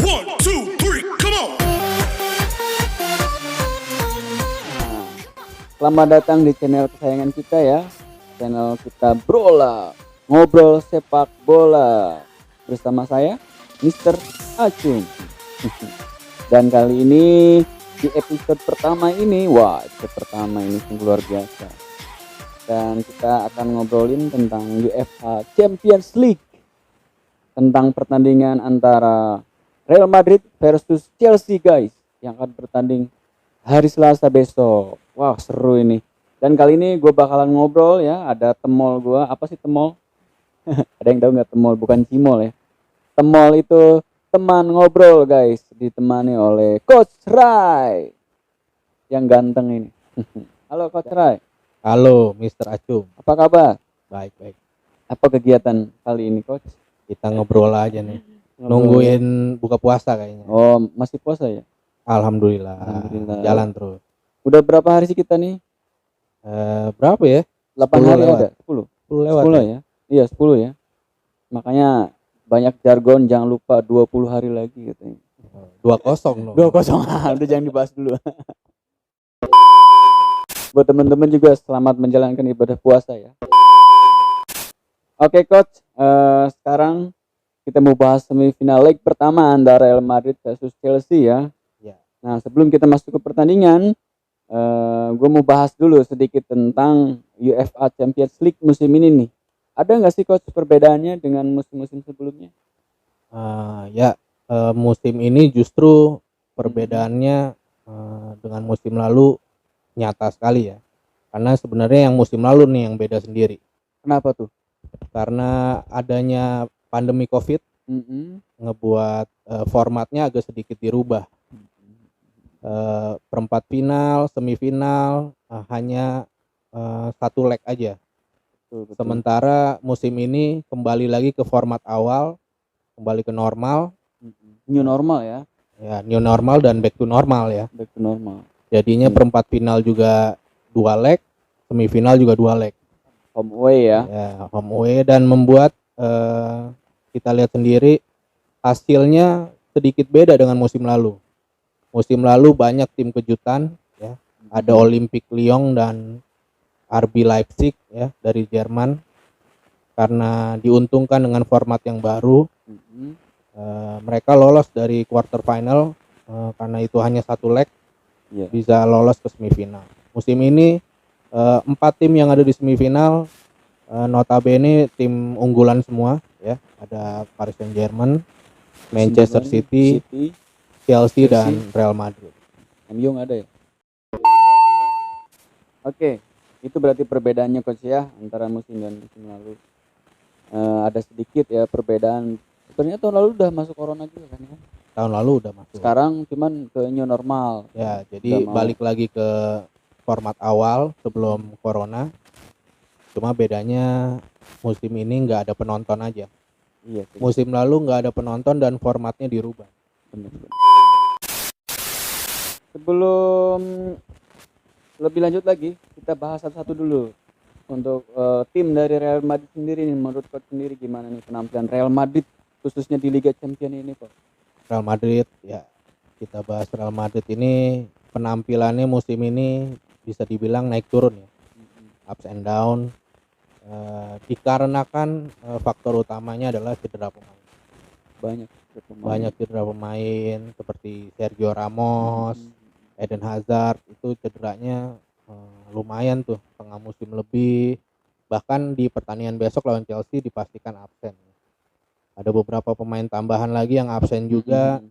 One, two, three, come on. Selamat datang di channel kesayangan kita ya. Channel kita Brola, ngobrol sepak bola. Bersama saya Mr. Acung. Dan kali ini di episode pertama ini, episode pertama ini sungguh luar biasa. Dan kita akan ngobrolin tentang UEFA Champions League. Tentang pertandingan antara Real Madrid versus Chelsea guys, yang akan bertanding hari Selasa besok. Wah seru ini. Dan kali ini gue bakalan ngobrol ya. Ada temol gue. Apa sih temol? Ada yang tahu nggak temol? Bukan cimol ya. Temol itu teman ngobrol guys. Ditemani oleh Coach Rai yang ganteng ini. Halo Coach Rai. Halo Mr. Acung. Apa kabar? Baik. Apa kegiatan kali ini Coach? Kita ngobrol aja nih. Ngobrol. Nungguin buka puasa kayaknya. Oh masih puasa ya? Alhamdulillah. Alhamdulillah. Jalan terus. Udah berapa hari sih kita nih? Berapa ya? 8 10 hari lewat. ada? 10? 10 lewat 10 ya? Iya 10 ya. Makanya banyak jargon, jangan lupa 20 hari lagi katanya. 2-0 dong. 2-0. Udah jangan dibahas dulu. Buat teman-teman juga selamat menjalankan ibadah puasa ya. Oke coach, sekarang kita mau bahas semifinal leg pertama antara Real Madrid versus Chelsea ya. Ya. Nah sebelum kita masuk ke pertandingan, gue mau bahas dulu sedikit tentang UEFA Champions League musim ini nih. Ada nggak sih coach perbedaannya dengan musim-musim sebelumnya? Musim ini justru perbedaannya dengan musim lalu nyata sekali ya. Karena sebenarnya yang musim lalu nih yang beda sendiri. Kenapa tuh? Karena adanya pandemi Covid ngebuat formatnya agak sedikit dirubah. Perempat final, semifinal hanya satu leg aja. Betul. Sementara musim ini kembali lagi ke format awal, kembali ke normal. New normal ya, Ya, new normal dan back to normal ya. back to normal. Jadinya perempat final juga 2 leg, semifinal juga 2 leg. Home away ya. Ya, home away dan membuat kita lihat sendiri hasilnya sedikit beda dengan musim lalu. Musim lalu banyak tim kejutan ya. Ada Olympique Lyon dan RB Leipzig ya dari Jerman. Karena diuntungkan dengan format yang baru, mereka lolos dari quarter final karena itu hanya satu leg, bisa lolos ke semifinal. Musim ini 4 tim yang ada di semifinal notabene tim unggulan semua ya. Ada Paris Saint-Germain, Manchester City, Chelsea dan Real Madrid. MU nggak ada ya? Oke, itu berarti perbedaannya coach ya antara musim dan musim lalu. Ada sedikit ya perbedaan. Sebenarnya tahun lalu udah masuk corona juga kan ya? Tahun lalu udah masuk. Sekarang cuman ke new normal. Ya, jadi balik lagi ke format awal sebelum corona. Cuma bedanya musim ini nggak ada penonton aja. Iya. Musim lalu nggak ada penonton dan formatnya dirubah. Bener. Sebelum lebih lanjut lagi, kita bahas satu-satu dulu. Untuk tim dari Real Madrid sendiri nih, menurut coach sendiri gimana nih penampilan Real Madrid khususnya di Liga Champions ini kok? Real Madrid ya, kita bahas Real Madrid ini penampilannya musim ini bisa dibilang naik turun ya, ups and down, dikarenakan faktor utamanya adalah cedera pemain. Banyak cedera pemain seperti Sergio Ramos, Eden Hazard itu cederanya lumayan tuh, setengah musim lebih. Bahkan di pertandingan besok lawan Chelsea dipastikan absen. Ada beberapa pemain tambahan lagi yang absen juga,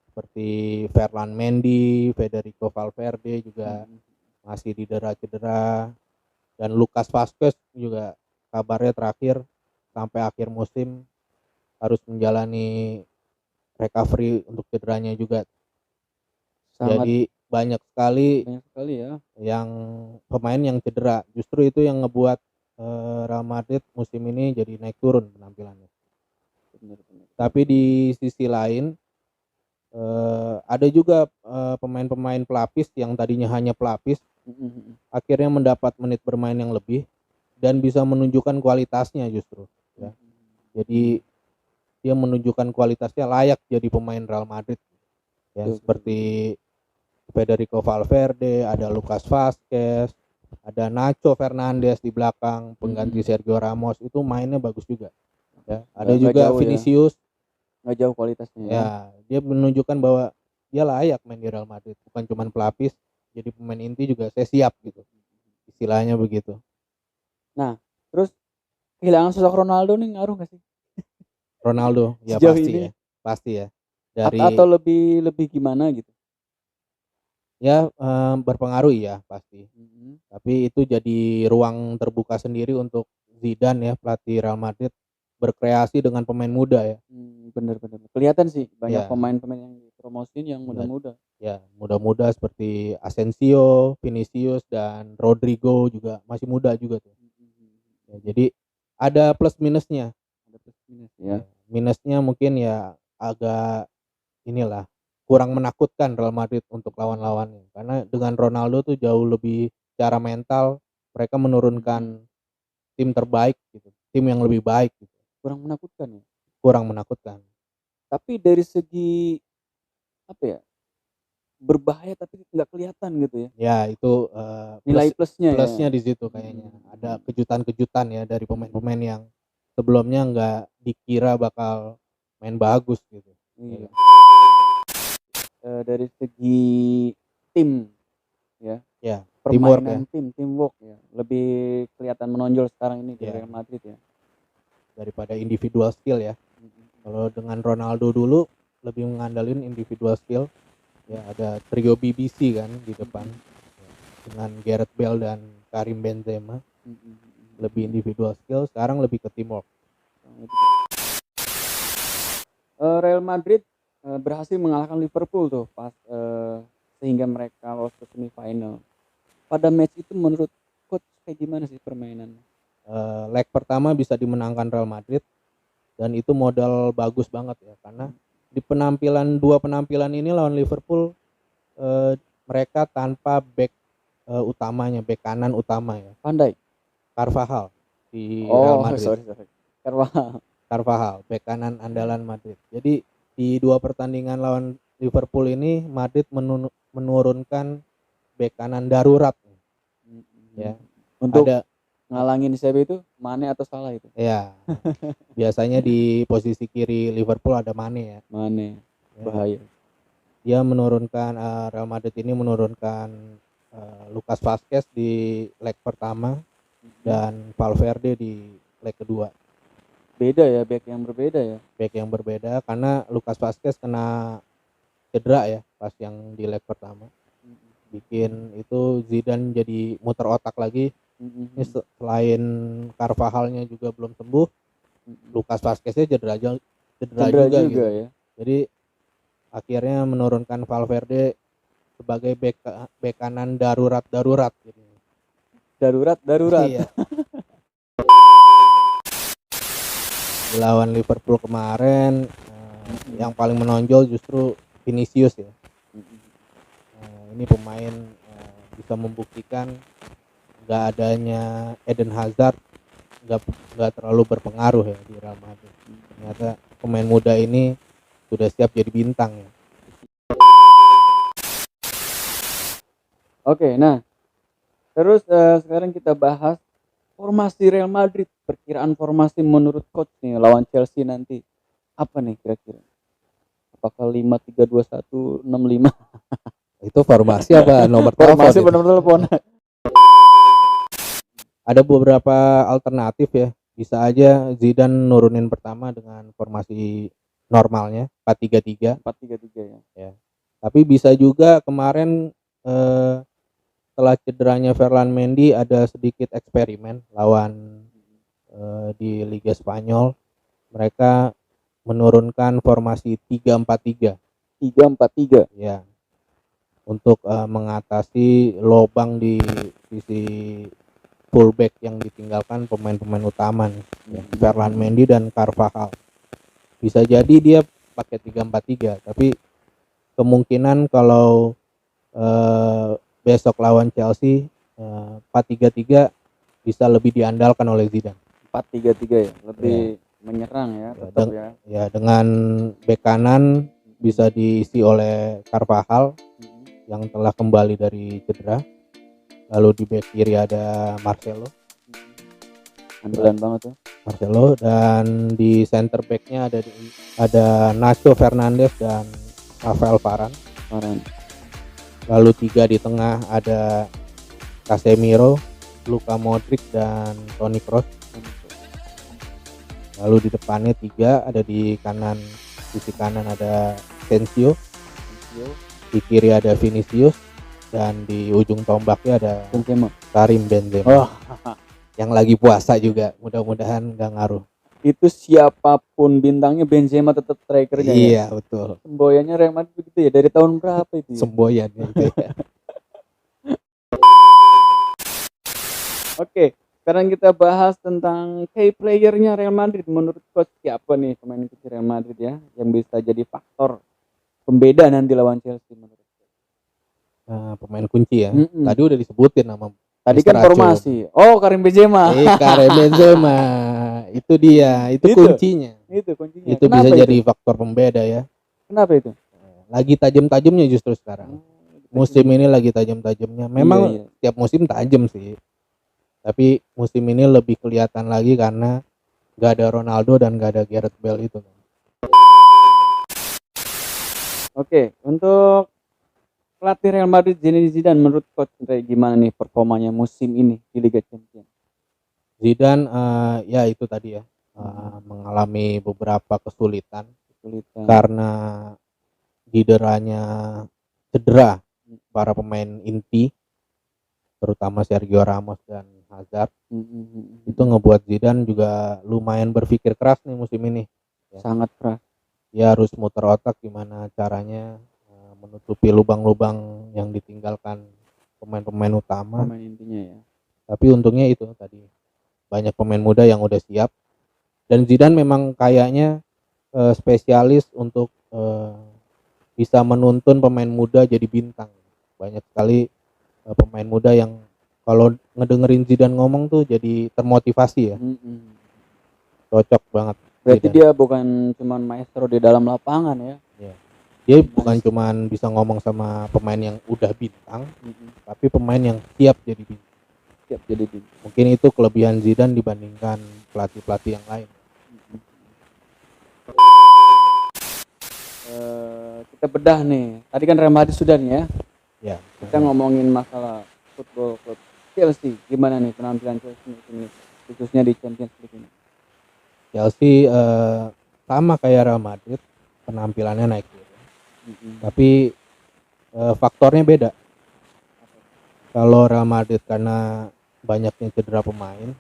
seperti Ferland Mendy, Federico Valverde juga masih cedera, dan Lucas Vazquez juga kabarnya terakhir sampai akhir musim harus menjalani recovery untuk cederanya juga. Jadi banyak sekali ya yang pemain yang cedera. Justru itu yang ngebuat Real Madrid musim ini jadi naik turun penampilannya. Bener. Tapi di sisi lain ada juga pemain-pemain pelapis yang tadinya hanya pelapis akhirnya mendapat menit bermain yang lebih dan bisa menunjukkan kualitasnya justru ya. Jadi dia menunjukkan kualitasnya layak jadi pemain Real Madrid. Ya, seperti Federico Valverde, ada Lucas Vazquez, ada Nacho Fernandes di belakang pengganti Sergio Ramos, itu mainnya bagus juga. Ya, ada Nggak juga jauh Vinicius. Nggak jauh kualitasnya. Ya, dia menunjukkan bahwa dia layak main di Real Madrid, bukan cuma pelapis, jadi pemain inti juga saya siap gitu. Istilahnya begitu. Nah, terus kehilangan sosok Ronaldo nih ngaruh nggak sih? Ronaldo ya Sejauh pasti ini? ya, pasti ya. Dari Atau lebih gimana gitu? ya berpengaruh ya pasti. Tapi itu jadi ruang terbuka sendiri untuk Zidane ya, pelatih Real Madrid, berkreasi dengan pemain muda ya. Bener. Kelihatan sih banyak Ya. pemain-pemain yang dipromosin yang muda-muda. Ya, muda-muda seperti Asensio, Vinicius dan Rodrigo juga masih muda juga tuh. Ya, jadi ada plus minusnya. Ada plus minus ya. Minusnya mungkin ya agak inilah kurang menakutkan Real Madrid untuk lawan-lawannya, karena dengan Ronaldo tuh jauh lebih secara mental mereka menurunkan tim terbaik gitu, tim yang lebih baik gitu. Kurang menakutkan ya. Kurang menakutkan. Tapi dari segi apa ya? Berbahaya tapi nggak kelihatan gitu ya. Ya itu Nilai plusnya plusnya ya. di situ kayaknya. Ada kejutan-kejutan ya dari pemain-pemain yang sebelumnya nggak dikira bakal main bagus gitu. Iya. Dari segi tim ya. Ya, Permainan teamwork ya. Lebih kelihatan menonjol sekarang ini di Ya. Real Madrid ya. Daripada individual skill ya. Kalau dengan Ronaldo dulu lebih mengandalkan individual skill. Ya, ada trio BBC kan di depan. Dengan Gareth Bale dan Karim Benzema. Lebih individual skill, sekarang lebih ke teamwork. Real Madrid berhasil mengalahkan Liverpool tuh pas sehingga mereka lolos ke semifinal. Pada match itu menurut coach kayak gimana sih permainannya? Leg pertama bisa dimenangkan Real Madrid dan itu modal bagus banget ya, karena di dua penampilan ini lawan Liverpool mereka tanpa back utamanya, back kanan utama ya. Pandai. Carvajal di Real Madrid. Sorry. Carvajal, back kanan andalan Madrid. Jadi di dua pertandingan lawan Liverpool ini Madrid menurunkan back kanan darurat. Ya. Untuk ada ngalangin siapa itu? Mane atau Salah itu? Ya. Biasanya di posisi kiri Liverpool ada Mane ya. Mane. Bahaya. Dia menurunkan Real Madrid ini menurunkan Lucas Vazquez di leg pertama dan Valverde di leg kedua. Beda ya, back yang berbeda ya. Back yang berbeda karena Lucas Vazquez kena cedera ya pas yang di leg pertama. Bikin itu Zidane jadi muter otak lagi. Ini selain Carvajalnya juga belum sembuh, Lucas Vazqueznya cedera juga gitu. Ya. Jadi akhirnya menurunkan Valverde sebagai back kanan darurat gitu. Darurat. Iya. Di lawan Liverpool kemarin yang paling menonjol justru Vinicius ya. Ini pemain bisa membuktikan nggak adanya Eden Hazard nggak terlalu berpengaruh ya di Real Madrid. Ternyata pemain muda ini sudah siap jadi bintang ya. Oke, nah terus sekarang kita bahas formasi Real Madrid. Perkiraan formasi menurut coach nih lawan Chelsea nanti apa nih kira-kira? Apakah 5-3-2-1 6-5? Itu formasi apa nomor telepon? Formasi nomor telepon. Ada beberapa alternatif ya. Bisa aja Zidane nurunin pertama dengan formasi normalnya 4-3-3 ya. Tapi bisa juga kemarin setelah cederanya Ferland Mendy ada sedikit eksperimen lawan di Liga Spanyol. Mereka menurunkan formasi 3-4-3 ya, untuk mengatasi lobang di sisi fullback yang ditinggalkan pemain-pemain utama nih, Ferland Mendy dan Carvajal. Bisa jadi dia pakai 3-4-3, tapi kemungkinan kalau besok lawan Chelsea 4-3-3 bisa lebih diandalkan oleh Zidane. 4-3-3 ya, lebih menyerang ya, Ya, tetap ya. ya dengan bek kanan bisa diisi oleh Carvajal yang telah kembali dari cedera. Lalu di bek kiri ada Marcelo. Andalan banget tuh. Marcelo, dan di center backnya ada Nacho Fernandes dan Rafael Varane. Lalu 3 di tengah ada Casemiro, Luka Modric dan Toni Kroos. Lalu di depannya 3 ada di kanan, sisi kanan ada Asensio, di kiri ada Vinicius, dan di ujung tombaknya ada Karim Benzema. Yang lagi puasa juga, mudah-mudahan nggak ngaruh. Itu siapapun bintangnya Benzema tetap strikernya. Iya, betul. Semboyannya Real Madrid begitu ya, dari tahun berapa itu ya? Semboyannya itu ya. Oke, sekarang kita bahas tentang key playernya Real Madrid. Menurut coach siapa nih pemain kunci Real Madrid ya yang bisa jadi faktor pembeda nanti lawan Chelsea menurut coach? Pemain kunci ya. Tadi udah disebutin nama. Tadi kan formasi. Oh, Karim Benzema. Karim Benzema. Itu dia, itu kuncinya. Itu kuncinya. Itu bisa jadi faktor pembeda ya. Kenapa itu? Lagi tajam-tajamnya justru sekarang. Musim ini lagi tajam-tajamnya. Memang tiap musim tajam sih. Tapi musim ini lebih kelihatan lagi karena gak ada Ronaldo dan gak ada Gareth Bale itu. Oke, untuk pelatih Real Madrid Zinedine Zidane, menurut coach gimana nih performanya musim ini di Liga Champions? Zidane ya itu tadi ya, mengalami beberapa kesulitan karena cedera para pemain inti, terutama Sergio Ramos dan Hazard. Itu ngebuat Zidane juga lumayan berpikir keras nih musim ini. Sangat keras. Dia harus muter otak gimana caranya menutupi lubang-lubang yang ditinggalkan pemain-pemain utama. Pemain intinya ya. Tapi untungnya itu tadi banyak pemain muda yang udah siap, dan Zidane memang kayaknya spesialis untuk bisa menuntun pemain muda jadi bintang. Banyak sekali pemain muda yang kalau ngedengerin Zidane ngomong tuh jadi termotivasi ya. Cocok banget. Berarti Zidane. Dia bukan cuman maestro di dalam lapangan ya. Dia bukan cuman bisa ngomong sama pemain yang udah bintang, tapi pemain yang siap jadi bintang. Mungkin itu kelebihan Zidane dibandingkan pelatih-pelatih yang lain. Kita bedah nih. Tadi kan Real Madrid sudah nih ya. Ya. Kita ngomongin masalah football club Chelsea. Gimana nih penampilan Chelsea ini, khususnya di Champions League ini? Chelsea sama kayak Real Madrid, penampilannya naik turun. Tapi faktornya beda. Kalau Real Madrid karena banyaknya cedera pemain,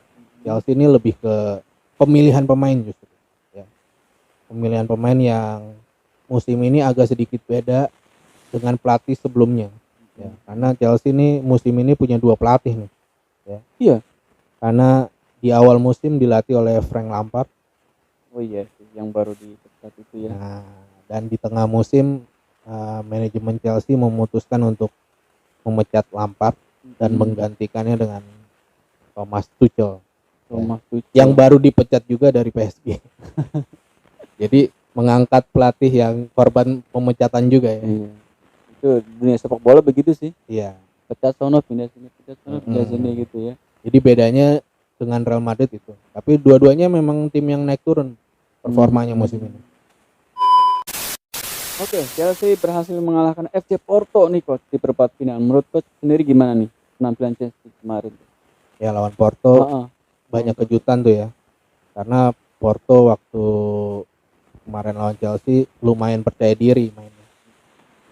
Chelsea ini lebih ke pemilihan pemain justru. Ya. Pemilihan pemain yang musim ini agak sedikit beda dengan pelatih sebelumnya. Ya, karena Chelsea ini musim ini punya 2 pelatih nih. Ya. Iya. Karena di awal musim dilatih oleh Frank Lampard. Oh iya, yang baru dipecat itu ya. Nah, dan di tengah musim manajemen Chelsea memutuskan untuk memecat Lampard dan menggantikannya dengan Thomas Tuchel. Yang baru dipecat juga dari PSG. Jadi mengangkat pelatih yang korban pemecatan juga ya. Iya. Itu dunia sepak bola begitu sih. Iya. Pecat sono pindah sini, pecat sono pindah sini gitu ya. Jadi bedanya dengan Real Madrid itu. Tapi dua-duanya memang tim yang naik turun performanya musim ini. Oke, Chelsea berhasil mengalahkan FC Porto nih coach di perempat final. Menurut coach sendiri gimana nih penampilan Chelsea kemarin? Ya lawan Porto banyak kejutan tuh ya. Karena Porto waktu kemarin lawan Chelsea lumayan percaya diri mainnya.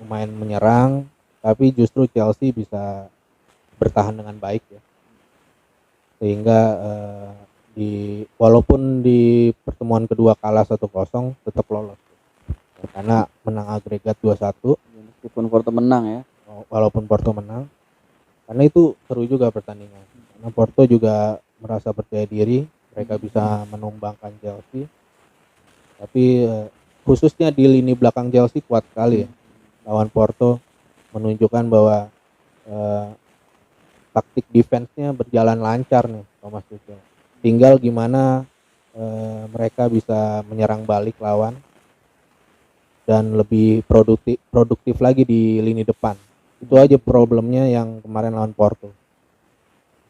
Lumayan menyerang, tapi justru Chelsea bisa bertahan dengan baik ya. Sehingga walaupun di pertemuan kedua kalah 1-0 tetap lolos. Karena menang agregat 2-1 meskipun Porto menang ya. Walaupun Porto menang, karena itu seru juga pertandingan. Karena Porto juga merasa percaya diri, mereka bisa menumbangkan Chelsea. Tapi khususnya di lini belakang Chelsea kuat sekali ya. Lawan Porto menunjukkan bahwa taktik defense-nya berjalan lancar nih Thomas Tuchel. Tinggal gimana mereka bisa menyerang balik lawan dan lebih produktif lagi di lini depan. Itu aja problemnya yang kemarin lawan Porto.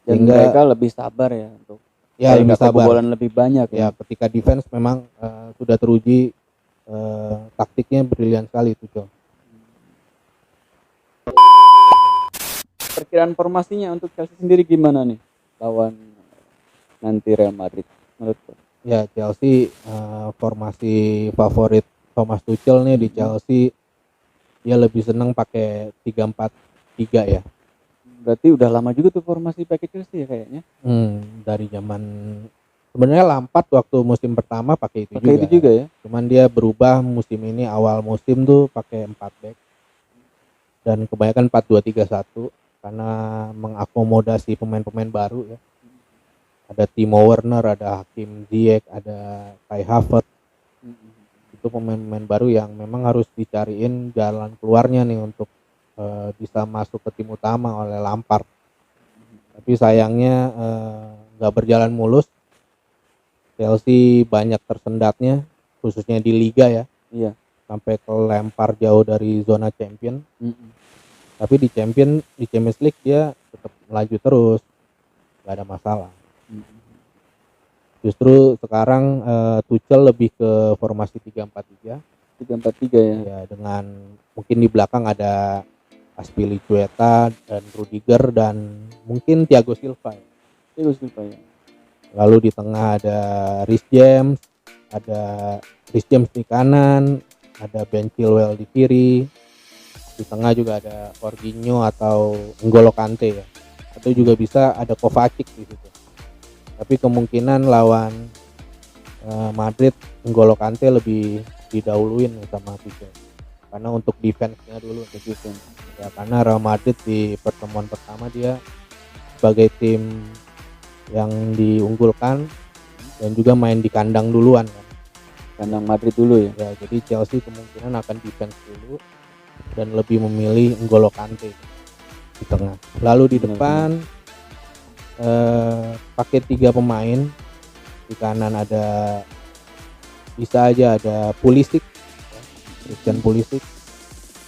Dan Sehingga mereka lebih sabar ya untuk ya lebih sabar. kebobolan lebih banyak Ya, ketika defense memang sudah teruji, taktiknya brilian sekali itu, Jo. Perkiraan formasinya untuk Chelsea sendiri gimana nih lawan nanti Real Madrid menurut lo? Ya, Chelsea formasi favorit Thomas Tuchel nih di Chelsea, dia lebih senang pakai 3-4-3 ya. Berarti udah lama juga tuh formasi pakai Chelsea ya kayaknya. Dari zaman sebenarnya Lampard waktu musim pertama pakai itu juga ya. Cuman dia berubah musim ini, awal musim tuh pakai 4 back. Dan kebanyakan 4-2-3-1 karena mengakomodasi pemain-pemain baru ya. Ada Timo Werner, ada Hakim Ziyech, ada Kai Havertz. Itu pemain-pemain baru yang memang harus dicariin jalan keluarnya nih untuk bisa masuk ke tim utama oleh Lampard. Tapi sayangnya nggak berjalan mulus. Chelsea banyak tersendatnya, khususnya di Liga ya. Iya. Sampai kelempar jauh dari zona champion. Tapi di Champions League dia tetap melaju terus, nggak ada masalah. Justru sekarang Tuchel lebih ke formasi 3-4-3 ya. Ya, dengan mungkin di belakang ada Azpilicueta dan Rudiger dan mungkin Thiago Silva ya. Lalu di tengah ada Reece James di kanan, ada Ben Chilwell di kiri. Di tengah juga ada Jorginho atau N'Golo Kante ya. Atau juga bisa ada Kovacic di situ. Tapi kemungkinan lawan Madrid N'Golo Kante lebih didahuluin sama Tuchel. Karena untuk defense-nya dulu ya, karena Real Madrid di pertemuan pertama dia sebagai tim yang diunggulkan dan juga main di kandang duluan kan. Kandang Madrid dulu ya. Ya, jadi Chelsea kemungkinan akan defense dulu dan lebih memilih N'Golo Kante di tengah. Lalu di depan pakai 3 pemain. Di kanan bisa aja ada Pulisic, Christian Pulisic.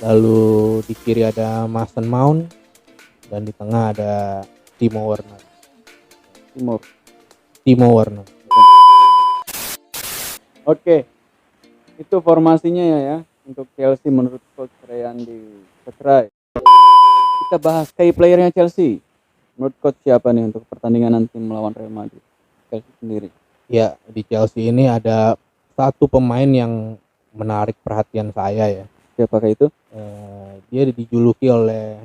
Lalu di kiri ada Mason Mount dan di tengah ada Timo Werner. Oke. Itu formasinya ya untuk Chelsea menurut Coach Rayandi Petrai. Kita bahas key playernya Chelsea. Menurut Coach siapa nih untuk pertandingan nanti melawan Real Madrid? Chelsea sendiri. Ya, di Chelsea ini ada satu pemain yang menarik perhatian saya ya. Siapakah itu? Dia dijuluki oleh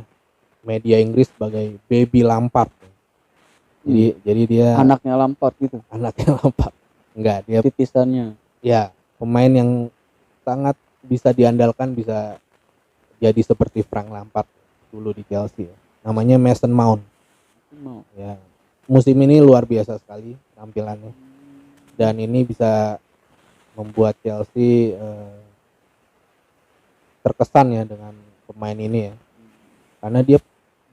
media Inggris sebagai Baby Lampard. Jadi dia anaknya Lampard gitu. Anaknya Lampard. Enggak, dia titisannya. Ya, pemain yang sangat bisa diandalkan, bisa jadi seperti Frank Lampard dulu di Chelsea ya. Namanya Mason Mount. Ya, musim ini luar biasa sekali tampilannya. Dan ini bisa membuat Chelsea terkesan ya dengan pemain ini ya. Karena dia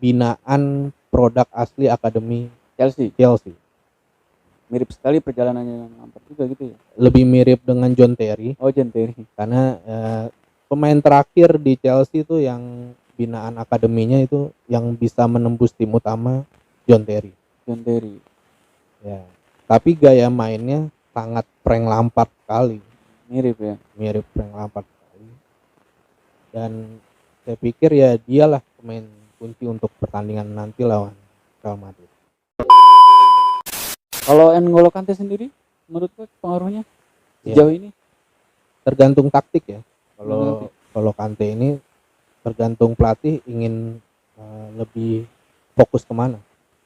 binaan produk asli akademi Chelsea. Mirip sekali perjalanannya dengan Lampard juga gitu ya. Lebih mirip dengan John Terry. John Terry. Karena pemain terakhir di Chelsea itu yang binaan akademinya itu yang bisa menembus tim utama John Terry. Ya. Tapi gaya mainnya sangat Frank Lampard sekali. Mirip Frank Lampard sekali. Dan saya pikir ya dialah pemain kunci untuk pertandingan nanti lawan Real Madrid. Kalau N'Golo Kante sendiri menurut Coach pengaruhnya sejauh ini? Tergantung taktik ya. Kalau Kante ini tergantung pelatih ingin lebih fokus kemana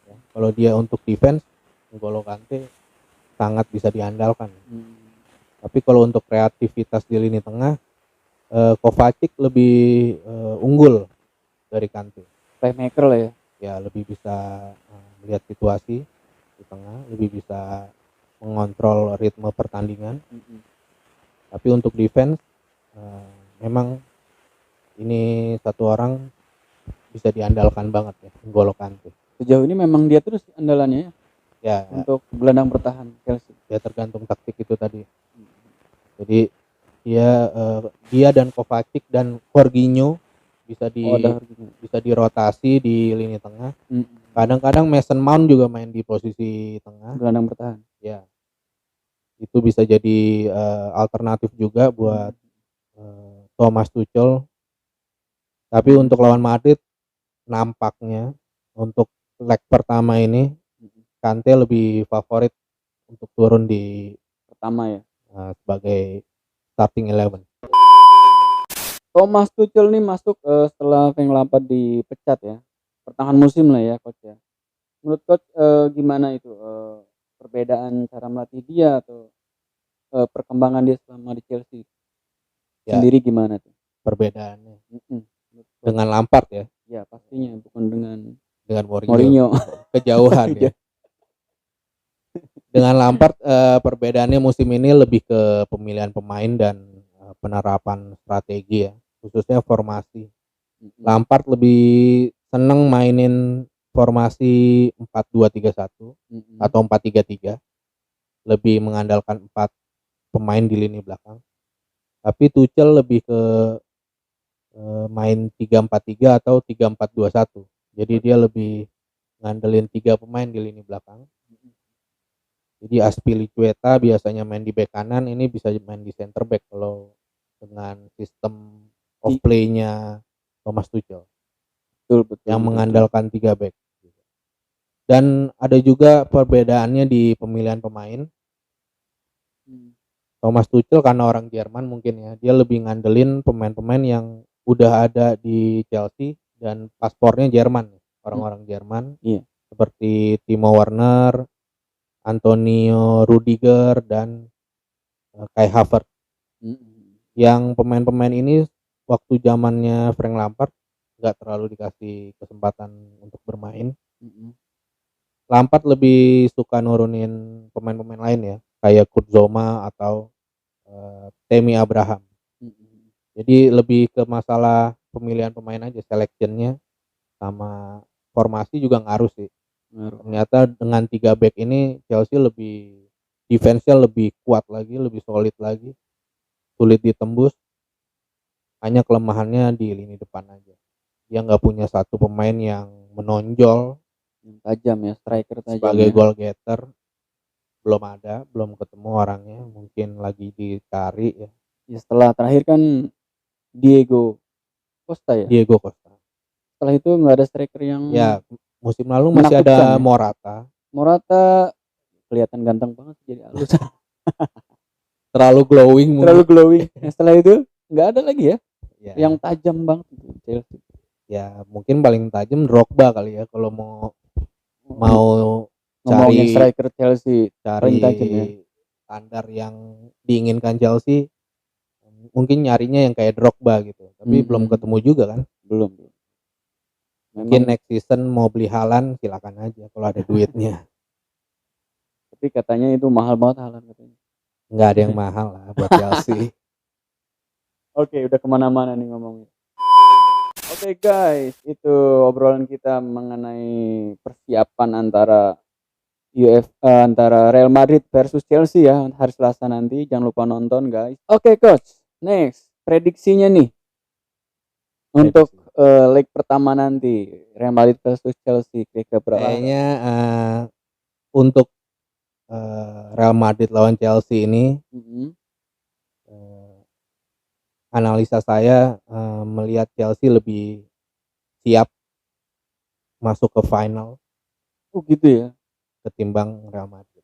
ya. Kalau dia untuk defense, N'Golo Kante sangat bisa diandalkan. Tapi kalau untuk kreativitas di lini tengah, Kovacic lebih unggul dari Kante. Playmaker lah ya. Ya, lebih bisa melihat situasi di tengah, lebih bisa mengontrol ritme pertandingan. Tapi untuk defense memang ini satu orang bisa diandalkan banget ya, N'Golo Kante. Sejauh ini memang dia terus andalannya ya. Ya, untuk gelandang bertahan Chelsea? ya tergantung taktik itu tadi. Jadi dia dan Kovacic dan Jorginho bisa Oh, ada harganya. bisa dirotasi di lini tengah. Mm-mm. Kadang-kadang Mason Mount juga main di posisi tengah. Gelandang bertahan. Ya, itu bisa jadi alternatif juga buat Thomas Tuchel. Tapi untuk lawan Madrid nampaknya untuk leg pertama ini Kante lebih favorit untuk turun di Pertama ya. sebagai starting 11. Thomas Tuchel nih masuk setelah Frank Lampard dipecat ya. Pertengahan musim lah ya coach ya. Menurut coach gimana itu perbedaan cara melatih dia atau perkembangan dia selama di Chelsea Ya, sendiri gimana tuh? perbedaannya Mm-mm. dengan Lampard ya, Ya pastinya bukan dengan dengan Mourinho. Mourinho. Kejauhan ya. Dengan Lampard perbedaannya musim ini lebih ke pemilihan pemain dan penerapan strategi ya, khususnya formasi. Lampard lebih seneng mainin formasi 4-2-3-1 atau 4-3-3, lebih mengandalkan 4 pemain di lini belakang. Tapi Tuchel lebih ke main 3-4-3 atau 3-4-2-1. Jadi dia lebih ngandelin 3 pemain di lini belakang. Jadi Azpilicueta biasanya main di bek kanan, ini bisa main di center back kalau dengan sistem of play-nya Thomas Tuchel. Betul, yang mengandalkan 3 back. Dan ada juga perbedaannya di pemilihan pemain. Thomas Tuchel karena orang Jerman mungkin ya, dia lebih ngandelin pemain-pemain yang udah ada di Chelsea dan paspornya Jerman, orang-orang Jerman. Iya. Seperti Timo Werner, Antonio Rudiger dan Kai Havertz. Yang pemain-pemain ini waktu zamannya Frank Lampard nggak terlalu dikasih kesempatan untuk bermain. Lampard lebih suka nurunin pemain-pemain lain ya, kayak Kurt Zouma atau Tammy Abraham. Jadi lebih ke masalah pemilihan pemain aja, selectionnya sama formasi juga ngaruh sih. Ternyata dengan 3 back ini Chelsea lebih defense-nya lebih kuat lagi, lebih solid lagi, sulit ditembus. Hanya kelemahannya di lini depan aja. Dia nggak punya satu pemain yang menonjol, yang tajam ya, striker tajam sebagai ya. goal getter. Belum ketemu orangnya, mungkin lagi dicari ya. Setelah terakhir kan Diego Costa ya. Diego Costa. Setelah itu nggak ada striker yang Ya, musim lalu masih ada ya? Morata kelihatan ganteng banget, jadi halus. terlalu glowing. Setelah itu nggak ada lagi ya, yang tajam banget Chelsea. Ya mungkin paling tajam Drogba kali ya, kalau mau ngomongin striker Chelsea cari tajam ya, standar yang diinginkan Chelsea, mungkin nyarinya yang kayak Drogba gitu. Tapi belum ketemu juga kan. Belum. Mungkin next season mau beli Haaland silakan aja kalau ada duitnya. Tapi katanya itu mahal banget Haaland katanya. Nggak ada yang mahal lah buat Chelsea. Oke, udah kemana-mana nih ngomongnya. Oke guys, itu obrolan kita mengenai persiapan antara antara Real Madrid versus Chelsea ya, hari Selasa nanti. Jangan lupa nonton guys. Oke coach, next prediksinya nih untuk leg pertama nanti Real Madrid versus Chelsea, kayaknya untuk Real Madrid lawan Chelsea ini analisa saya melihat Chelsea lebih siap masuk ke final. Oh gitu ya, ketimbang Real Madrid.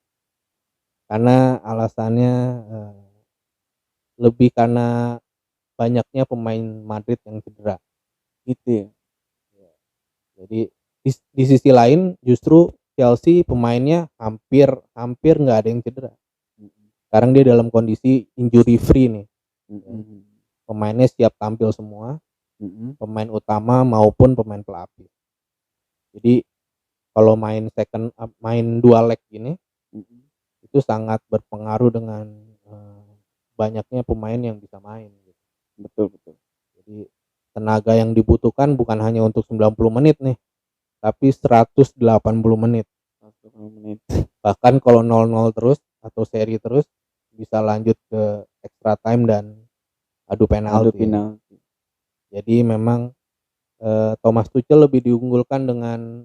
Karena alasannya lebih karena banyaknya pemain Madrid yang cedera. Gitu ya. Jadi di sisi lain justru Chelsea pemainnya hampir nggak ada yang cedera. Sekarang dia dalam kondisi injury free nih. Pemainnya siap tampil semua, pemain utama maupun pemain pelapis. Jadi kalau main 2 leg ini itu sangat berpengaruh dengan banyaknya pemain yang bisa main gitu. Betul. Jadi tenaga yang dibutuhkan bukan hanya untuk 90 menit nih, tapi 180 menit. Bahkan kalau 0-0 terus atau seri terus bisa lanjut ke extra time dan adu penalti. Jadi memang Thomas Tuchel lebih diunggulkan dengan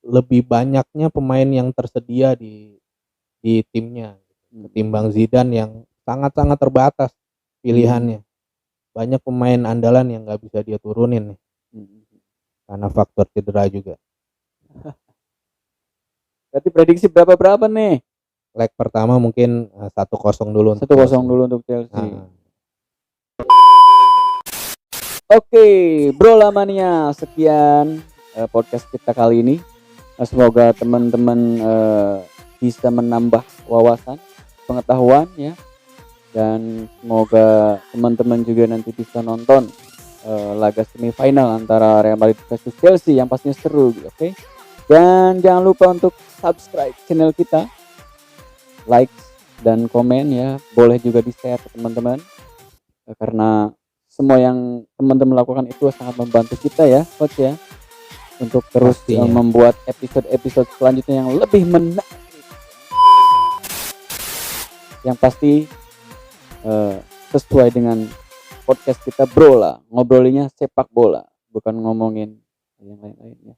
lebih banyaknya pemain yang tersedia di timnya ketimbang Zidane yang sangat-sangat terbatas pilihannya. Banyak pemain andalan yang nggak bisa dia turunin nih. Karena faktor cedera juga. Berarti prediksi berapa nih? Leg pertama mungkin 1-0 dulu. 1-0 dulu untuk Chelsea. Oke, Bro Lamania, sekian podcast kita kali ini. Semoga teman-teman bisa menambah wawasan, pengetahuan ya. Dan semoga teman-teman juga nanti bisa nonton laga semifinal antara Real Madrid versus Chelsea yang pastinya seru gitu, oke? Dan jangan lupa untuk subscribe channel kita, like dan komen ya. Boleh juga di-share ke teman-teman karena semua yang teman-teman lakukan itu sangat membantu kita ya, coach ya. Untuk terus membuat episode-episode selanjutnya yang lebih menarik. Yang pasti sesuai dengan podcast kita Bro lah. Ngobrolinya sepak bola, bukan ngomongin yang lain-lain ya.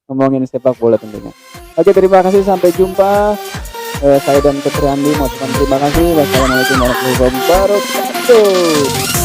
Ngomongin sepak bola tentunya. Oke, terima kasih, sampai jumpa. Saya dan Coach Randi mengucapkan terima kasih. Wassalamualaikum warahmatullahi wabarakatuh.